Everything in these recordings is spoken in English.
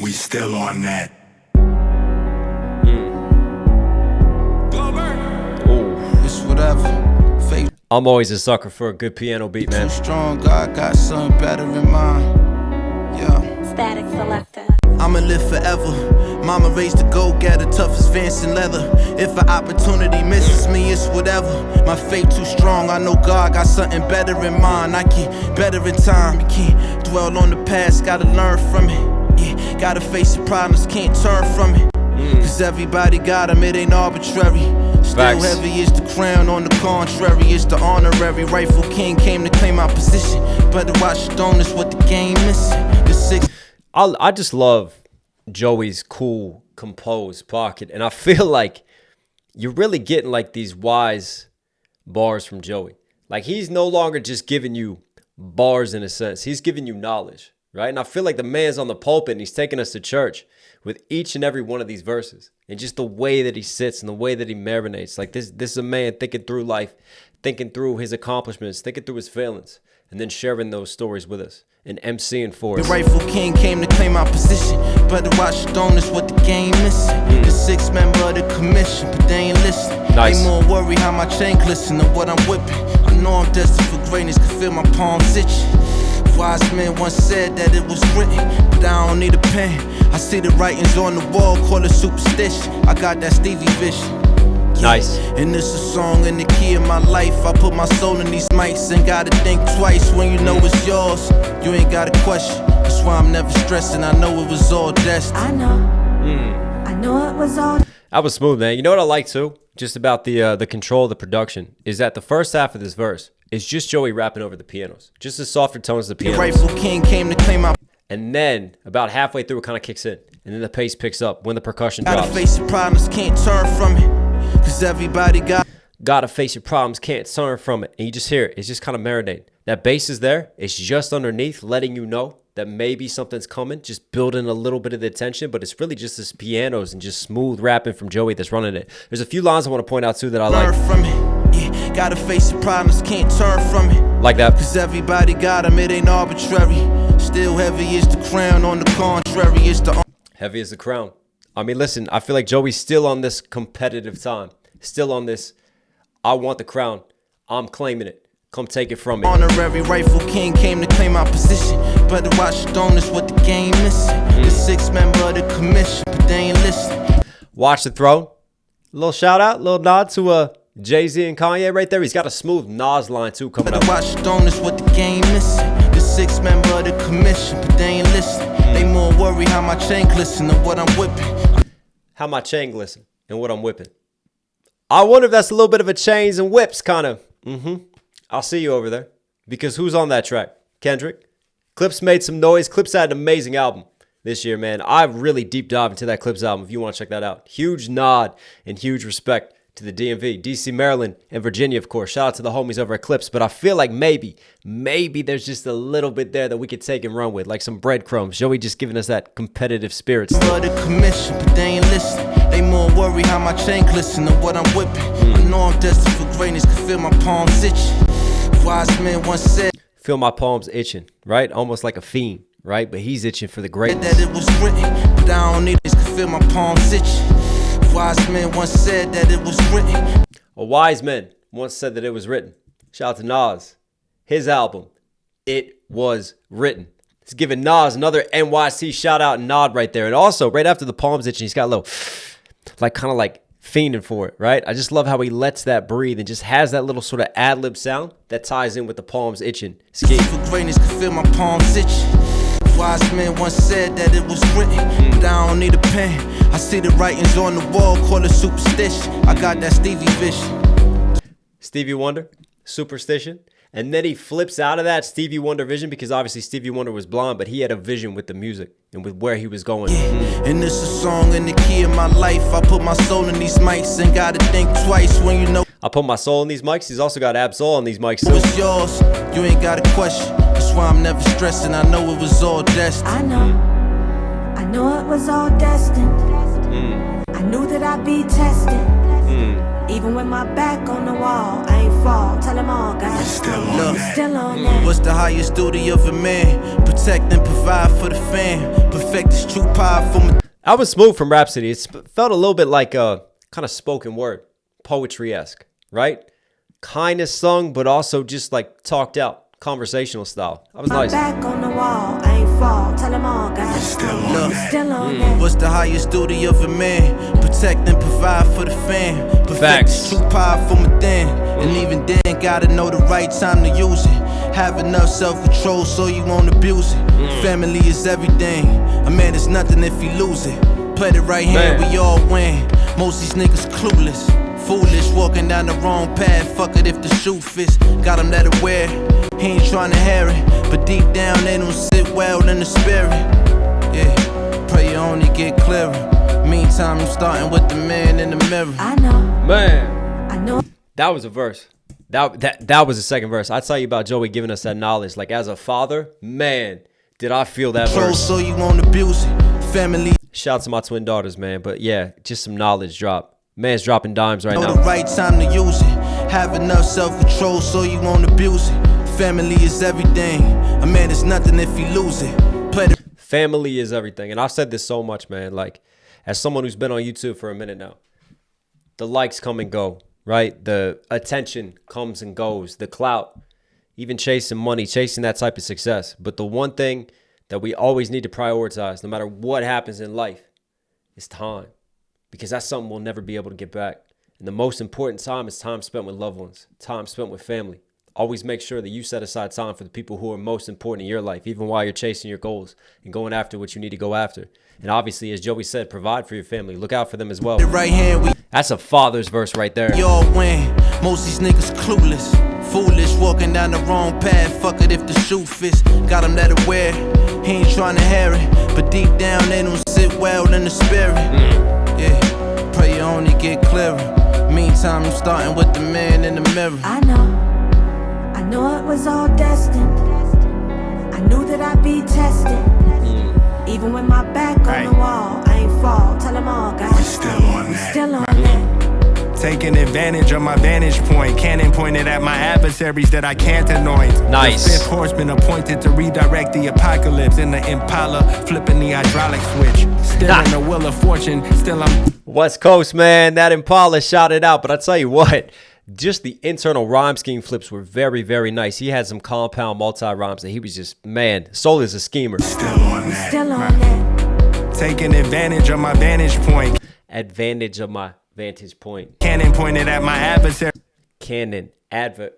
We still on that. It's whatever. Fake. I'm always a sucker for a good piano beat, man. Too strong, God got something better in mind. Yeah. Static selector. I'ma live forever. Mama raised to go-getter, tough as Vance and leather. If an opportunity misses me, it's whatever. My faith too strong, I know God got something better in mind. I get better in time. You can't dwell on the past, gotta learn from it. Yeah, gotta face the problems, can't turn from it. Cause everybody got them, it ain't arbitrary. Still Facts. heavy is the crown, on the contrary, it's the honorary. Rightful king came to claim my position. Better watch the don't, it's what the game missing. The six. I just love Joey's cool, composed pocket. And I feel like you're really getting like these wise bars from Joey. Like he's no longer just giving you bars in a sense. He's giving you knowledge, right? And I feel like the man's on the pulpit and he's taking us to church with each and every one of these verses. And just the way that he sits and the way that he marinates. Like this is a man thinking through life, thinking through his accomplishments, thinking through his failings, and then sharing those stories with us and MCing for us. The rightful king came to claim my position. Better watch the don't, it's what the game missing. The 6 member of the commission, but they ain't listening. Nice. Ain't more worry how my chain glisten than what I'm whipping. I know I'm destined for greatness, can feel my palms itching. Wise men once said that it was written, but I don't need a pen. I see the writings on the wall, call it superstition. I got that Stevie vision. Nice. And this a song in the key of my life. I put my soul in these mics and gotta think twice. When you know it's yours, you ain't gotta question. That's why I'm never stressing, I know it was all destined. I know it was all. That was smooth, man. You know what I like too? Just about the control of the production is that the first half of this verse is just Joey rapping over the pianos. Just the softer tones of the The pianos. rightful king came to claim my. And then about halfway through it kind of kicks in. And then the pace picks up when the percussion Gotta drops. face the problems, can't turn from it. Cause everybody got. Gotta face your problems, can't turn from it. And you just hear it. It's just kind of marinating. That bass is there. It's just underneath, letting you know that maybe something's coming. Just building a little bit of the tension. But it's really just this pianos and just smooth rapping from Joey that's running it. There's a few lines I want to point out too that I like. Learn from it. Yeah, gotta face the problems, can't turn from it. Like that. Cause everybody got them, it ain't arbitrary. Still heavy is the crown, on the contrary, it's the. Heavy as the crown. I mean, listen, I feel like Joey's still on this competitive time. Still on this, I want the crown. I'm claiming it. Come take it from me. Honorary rightful king came to claim my position. Better watch the don't, it's what the game missing. The 6 member of the commission, but they ain't listening. Watch the throne. Little shout out, little nod to Jay-Z and Kanye right there. He's got a smooth Nas line too coming up. Better watch the don't, it's what the game missing. The 6 member of the commission, but they ain't listening. They more worry how my chain glisten than what I'm whipping. How my chain glisten and what I'm whipping. I wonder if that's a little bit of a chains and whips kind of. I'll see you over there. Because who's on that track? Kendrick. Clips made some noise. Clips had an amazing album this year, man. I really deep dive into that Clips album if you want to check that out. Huge nod and huge respect to the DMV, DC, Maryland, and Virginia, of course. Shout out to the homies over at Clips. But I feel like maybe there's just a little bit there that we could take and run with, like some breadcrumbs. Joey just giving us that competitive spirit. The commission, but they ain't listening. They more worry how my chain glisten than what I'm whipping. I know I'm destined for greatness, can feel my palms itching. Wise men once said, feel my palms itching, right? Almost like a fiend, right? But he's itching for the greatness. that it was written, but I don't need this, can feel my palms itching. Wise men once said that it was written. A wise man once said that it was written. Shout out to Nas. His album, It Was Written. He's giving Nas another NYC shout out and nod right there. And also, right after the palms itching, he's got a little, like kind of like fiending for it, right? I just love how he lets that breathe and just has that little sort of ad-lib sound that ties in with the palms itching scheme. For greatness, can feel my palms itching. Wise men once said that it was written, but I don't need a pen. I see the writings on the wall, call it superstition. I got that Stevie vision. Stevie Wonder, superstition. And then he flips out of that Stevie Wonder vision because obviously Stevie Wonder was blind, but he had a vision with the music and with where he was going. And this a song in the key of my life. I put my soul in these mics and gotta think twice when you know I put my soul in these mics. He's also got Absol on these mics too. it's yours. You ain't got a question. That's why I'm never stressing. I know it was all destined. I know it was all destined. I knew that I'd be tested. Even with my back on the wall, I ain't fall. Tell them all, guys. Still on that. What's the highest duty of a man? Protect and provide for the fam. Perfect this true power for me. I was smooth from Rhapsody. It felt a little bit like a kind of spoken word, poetry-esque, right? Kind of sung, but also just like talked out, conversational style. That was nice. Back on the wall, I ain't fall. Tell them all, guys. Still on that. What's the highest duty of a man? Protect and provide for the fam. Perfect Facts. this true power from within. And even then, gotta know the right time to use it. Have enough self-control so you won't abuse it. Family is everything. A man is nothing if he lose it. Play the right hand, we all win. Most these niggas clueless. Foolish, walking down the wrong path. Fuck it if the shoe fits. Got him that aware. He ain't trying to hear it. But deep down, they don't sit well in the spirit. Yeah, pray you only get clearer. Meantime, I'm starting with the man in the mirror. I know. Man. I know. That was a verse. That was the second verse. I tell you about Joey giving us that knowledge. Like as a father, man, did I feel that verse. So you won't abuse it. Family. Shout out to my twin daughters, man. But yeah, just some knowledge drop. Man's dropping dimes right now. The right time to use it. Have enough self-control so you won't abuse it. Family is everything. A man is nothing if he lose it. Play the Family is everything. And I've said this so much, man. Like as someone who's been on YouTube for a minute now, the likes come and go, right? The attention comes and goes, the clout, even chasing money, chasing that type of success. But the one thing that we always need to prioritize, no matter what happens in life, is time. Because that's something we'll never be able to get back. And the most important time is time spent with loved ones, time spent with family. Always make sure that you set aside time for the people who are most important in your life, even while you're chasing your goals and going after what you need to go after. And obviously, as Joey said, provide for your family. Look out for them as well. right hand, That's a father's verse right there. we all win. Most these niggas clueless. Foolish, walking down the wrong path. Fuck it if the shoe fits. Got him that aware. He ain't trying to hear it. But deep down, they don't sit well in the spirit. Yeah, pray you only get clearer. Meantime, I'm starting with the man in the mirror. I know it was all destined. I knew that I'd be tested. Even with my back on the wall, I ain't fall. Tell them all, guys. Still on that. Taking advantage of my vantage point. Cannon pointed at my adversaries that I can't anoint. Nice. The fifth horseman appointed to redirect the apocalypse. In the Impala, flipping the hydraulic switch. Steering the wheel of fortune. Still I'm West Coast, man. That Impala shouted out. But I tell you what, just the internal rhyme scheme flips were very, very nice. He had some compound multi-rhymes that he was just, man, Soul is a schemer. still on that. Still on that. Taking advantage of my vantage point. Advantage of my vantage point. Cannon pointed at my adversary. Canon,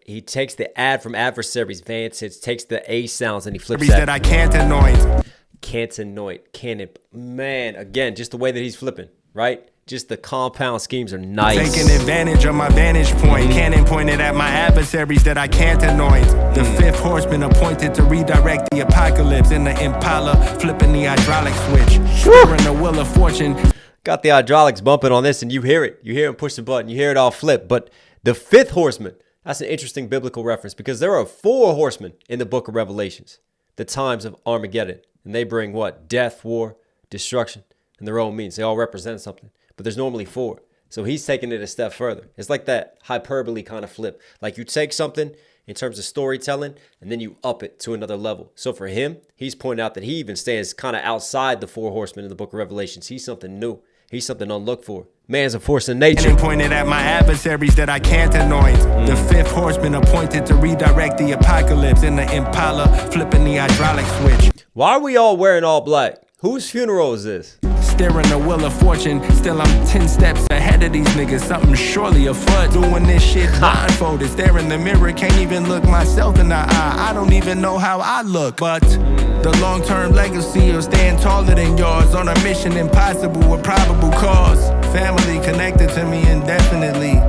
he takes the ad from adversaries, vantage, takes the A sounds and he flips That that. I can't anoint. Can't anoint, canon. Man, again, just the way that he's flipping, right? Just the compound schemes are nice. Taking advantage of my vantage point. Cannon pointed at my adversaries that I can't anoint. The fifth horseman appointed to redirect the apocalypse. In the Impala, flipping the hydraulic switch. Steering the wheel of fortune. Got the hydraulics bumping on this and you hear it. You hear him push the button. You hear it all flip. But the fifth horseman, that's an interesting biblical reference because there are 4 horsemen in the book of Revelations, the times of Armageddon. And they bring what? Death, war, destruction, and their own means. They all represent something. But there's normally 4. So he's taking it a step further. It's like that hyperbole kind of flip. Like you take something in terms of storytelling and then you up it to another level. So for him, he's pointing out that he even stands kind of outside the 4 horsemen in the book of Revelations. He's something new. He's something unlooked for. Man's a force of nature. Cannon pointed at my adversaries that I can't anoint. The fifth horseman appointed to redirect the apocalypse. In the Impala, flipping the hydraulic switch. Why are we all wearing all black? Whose funeral is this? Steering the wheel of fortune. Still I'm 10 steps ahead of these niggas. Something surely afoot. Doing this shit blindfolded. Stare in the mirror. Can't even look myself in the eye. I don't even know how I look. But the long-term legacy of staying taller than yours. On a mission impossible with probable cause. Family connected to me indefinitely.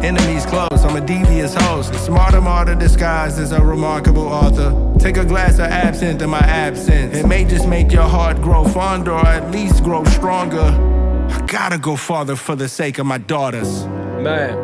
Enemies close, I'm a devious host. Smarter martyr disguised as a remarkable author. Take a glass of absinthe in my absence. It may just make your heart grow fonder, or at least grow stronger. I gotta go farther for the sake of my daughters. Man.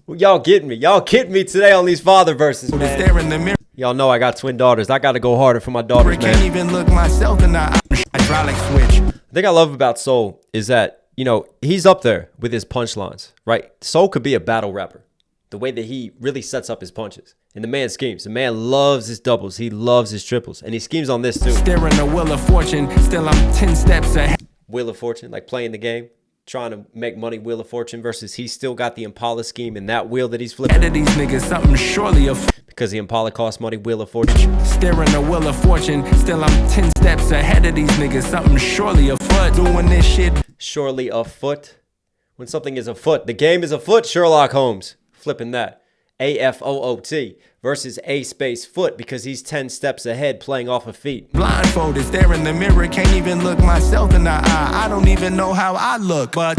Well, y'all getting me. Y'all getting me today on these father verses, man. Stare in the mirror. Y'all know I got twin daughters. I got to go harder for my daughters, Can't man. even look myself in the eye. Hydraulic switch. The thing I love about Soul is that, you know, he's up there with his punchlines, right? Soul could be a battle rapper. The way that he really sets up his punches. And the man schemes. The man loves his doubles. He loves his triples. And he schemes on this too. Staring the wheel of fortune, still I'm 10 steps ahead. Wheel of Fortune, like playing the game, trying to make money, Wheel of Fortune, versus he's still got the Impala scheme and that wheel that he's flipping. Ahead of these niggas, something surely afoot. Because the Impala costs money, Wheel of Fortune. Staring the wheel of fortune, still I'm 10 steps ahead of these niggas, something surely afoot. Doing this shit. Surely afoot. When something is afoot, the game is afoot, Sherlock Holmes. Flipping that. AFOOT versus A space foot because he's 10 steps ahead playing off of feet. Blindfolded, stare in the mirror, can't even look myself in the eye. I don't even know how I look, but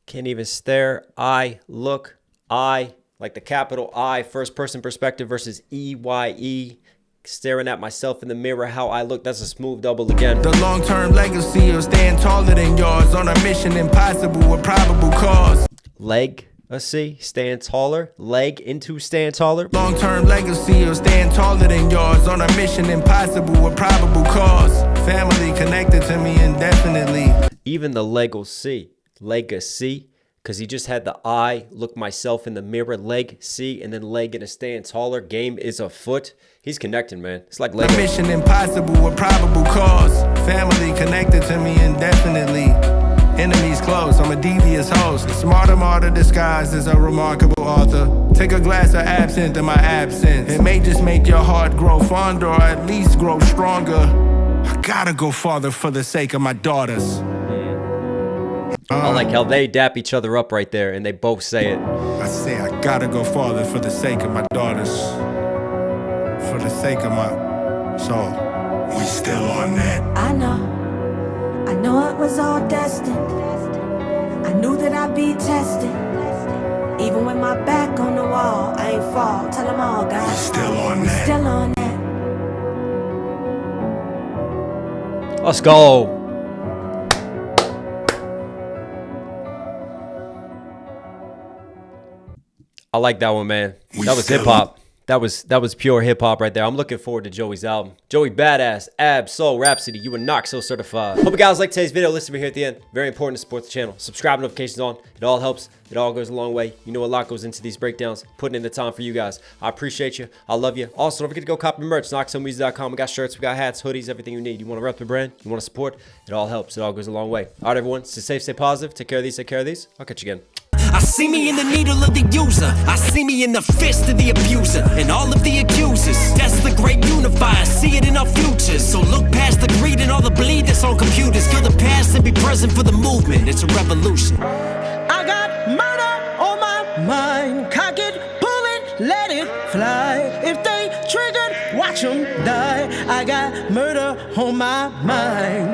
can't even stare, I look, I, like the capital I, first person perspective versus EYE. Staring at myself in the mirror, how I look, that's a smooth double again. The long-term legacy of staying taller than yours on a mission impossible with probable cause. Leg. Let's see, stand taller, leg into stand taller. Long-term legacy of staying taller than yours on a mission impossible with probable cause. Family connected to me indefinitely. Even the legacy, because he just had the I, look myself in the mirror, leg, C, and then leg in a stand taller. Game is afoot. He's connecting, man. It's like Lego. A mission impossible with probable cause. Family connected to me indefinitely. Enemies close, I'm a devious host. Smarter, martyr disguised as a remarkable author. Take a glass of absinthe in my absence. It may just make your heart grow fonder, or at least grow stronger. I gotta go farther for the sake of my daughters. I like how they dap each other up right there, and they both say it. I say I gotta go farther for the sake of my daughters. For the sake of my soul. We still on that. I know it was all destined. I knew that I'd be tested. Even with my back on the wall, I ain't fall. Tell them all, guys. We still on We that. still on that. Let's go. I like that one, man. That was hip hop. That was pure hip hop right there. I'm looking forward to Joey's album. Joey Badass, Ab, Soul, Rhapsody. You are Knox Hill certified. Hope you guys like today's video. Listen to me here at the end. Very important to support the channel. Subscribe, notifications on. It all helps. It all goes a long way. You know a lot goes into these breakdowns. Putting in the time for you guys. I appreciate you. I love you. Also, don't forget to go copy merch. knoxhilldmv.com. We got shirts. We got hats, hoodies, everything you need. You want to rep the brand? You want to support? It all helps. It all goes a long way. All right, everyone. Stay safe, stay positive. Take care of these. Take care of these. I'll catch you again. I see me in the needle of the user. I see me in the fist of the abuser and all of the accusers. That's the great unifier. See it in our futures. So look past the greed and all the bleed that's on computers. Kill the past and be present for the movement. It's a revolution. I got murder on my mind. Cock it, pull it, let it fly. If they triggered, watch them die. I got murder on my mind.